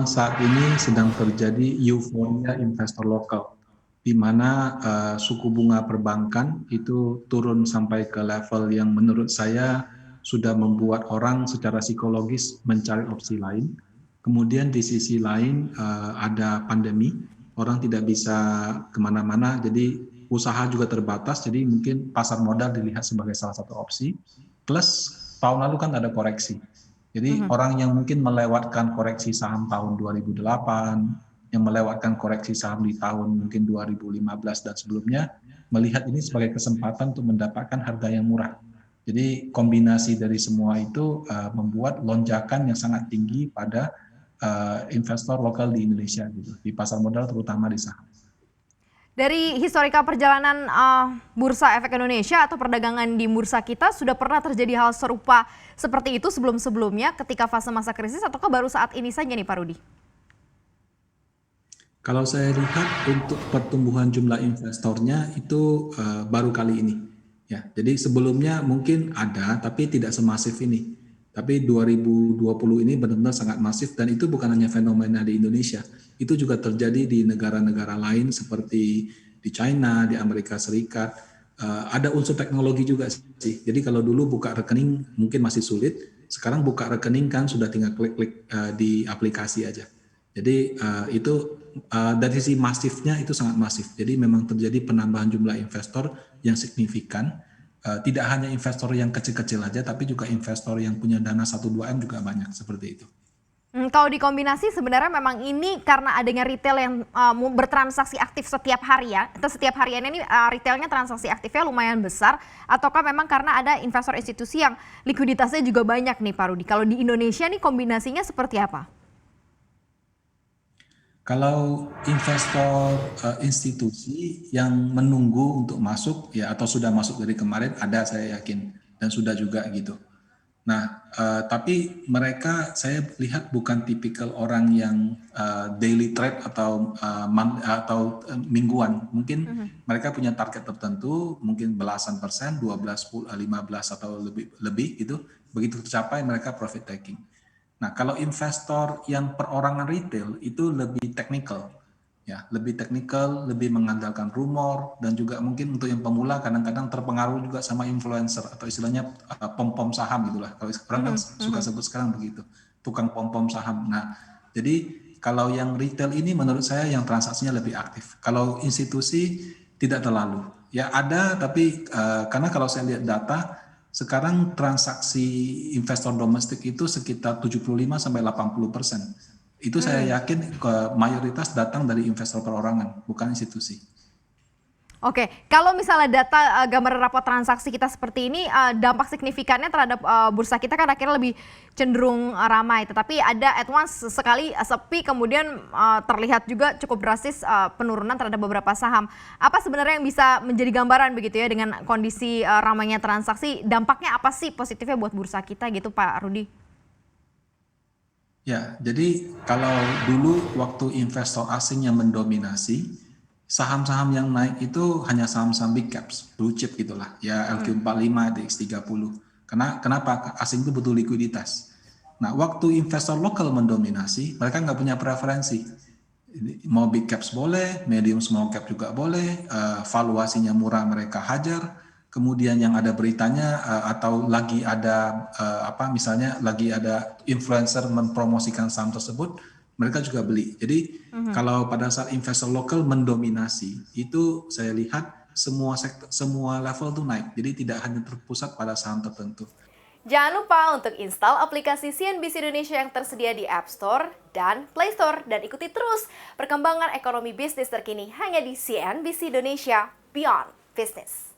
Saat ini sedang terjadi euforia investor lokal, di mana suku bunga perbankan itu turun sampai ke level yang menurut saya sudah membuat orang secara psikologis mencari opsi lain. Kemudian di sisi lain ada pandemi, orang tidak bisa kemana-mana, jadi usaha juga terbatas, jadi mungkin pasar modal dilihat sebagai salah satu opsi. Plus tahun lalu kan ada koreksi. Jadi orang yang mungkin melewatkan koreksi saham tahun 2008, yang melewatkan koreksi saham di tahun mungkin 2015 dan sebelumnya, melihat ini sebagai kesempatan untuk mendapatkan harga yang murah. Jadi kombinasi dari semua itu membuat lonjakan yang sangat tinggi pada investor lokal di Indonesia gitu, di pasar modal terutama di saham. Dari historika perjalanan Bursa Efek Indonesia atau perdagangan di bursa kita, sudah pernah terjadi hal serupa seperti itu sebelum-sebelumnya ketika fase masa krisis, ataukah baru saat ini saja nih Pak Rudi? Kalau saya lihat untuk pertumbuhan jumlah investornya itu baru kali ini. Ya, jadi sebelumnya mungkin ada tapi tidak semasif ini. Tapi 2020 ini benar-benar sangat masif, dan itu bukan hanya fenomena di Indonesia. Itu juga terjadi di negara-negara lain seperti di China, di Amerika Serikat. Ada unsur teknologi juga sih. Jadi kalau dulu buka rekening mungkin masih sulit, sekarang buka rekening kan sudah tinggal klik-klik di aplikasi aja. Jadi itu dari sisi masifnya itu sangat masif. Jadi memang terjadi penambahan jumlah investor yang signifikan. Tidak hanya investor yang kecil-kecil aja, tapi juga investor yang punya dana 1-2 M juga banyak seperti itu. Kalau dikombinasi sebenarnya memang ini karena adanya retail yang bertransaksi aktif setiap hari ya, atau setiap harian ini retailnya transaksi aktifnya lumayan besar, ataukah memang karena ada investor institusi yang likuiditasnya juga banyak nih Pak Rudi? Kalau di Indonesia nih kombinasinya seperti apa? Kalau investor institusi yang menunggu untuk masuk ya, atau sudah masuk dari kemarin, ada saya yakin, dan sudah juga gitu. Nah, tapi mereka saya lihat bukan tipikal orang yang daily trade atau mingguan. Mungkin mereka punya target tertentu, mungkin belasan persen, 12, 15 atau lebih gitu. Begitu tercapai mereka profit taking. Nah, kalau investor yang perorangan retail itu lebih teknikal, ya, lebih teknikal, lebih mengandalkan rumor, dan juga mungkin untuk yang pemula kadang-kadang terpengaruh juga sama influencer atau istilahnya pom-pom saham gitulah. Kalau orang kan suka sebut sekarang begitu, tukang pom-pom saham. Nah, jadi kalau yang retail ini menurut saya yang transaksinya lebih aktif. Kalau institusi tidak terlalu. Ya ada, tapi karena kalau saya lihat data sekarang transaksi investor domestik itu sekitar 75-80%. Itu saya yakin mayoritas datang dari investor perorangan, bukan institusi. Oke, kalau misalnya data gambaran rapor transaksi kita seperti ini, dampak signifikannya terhadap bursa kita kan akhirnya lebih cenderung ramai. Tetapi ada at once sekali sepi, kemudian terlihat juga cukup drastis penurunan terhadap beberapa saham. Apa sebenarnya yang bisa menjadi gambaran begitu ya dengan kondisi ramainya transaksi? Dampaknya apa sih positifnya buat bursa kita gitu Pak Rudi? Ya, jadi kalau dulu waktu investor asing yang mendominasi, saham-saham yang naik itu hanya saham-saham big caps, blue chip gitulah, ya LQ45, DX30. Kenapa? Asing itu butuh likuiditas. Nah, waktu investor lokal mendominasi, mereka nggak punya preferensi. Mau big caps boleh, medium small cap juga boleh, valuasinya murah mereka hajar. Kemudian yang ada beritanya atau lagi ada misalnya lagi ada influencer mempromosikan saham tersebut, mereka juga beli. Jadi kalau pada saat investor lokal mendominasi, itu saya lihat semua sektor, semua level tuh naik. Jadi tidak hanya terpusat pada saham tertentu. Jangan lupa untuk install aplikasi CNBC Indonesia yang tersedia di App Store dan Play Store, dan ikuti terus perkembangan ekonomi bisnis terkini hanya di CNBC Indonesia Beyond Business.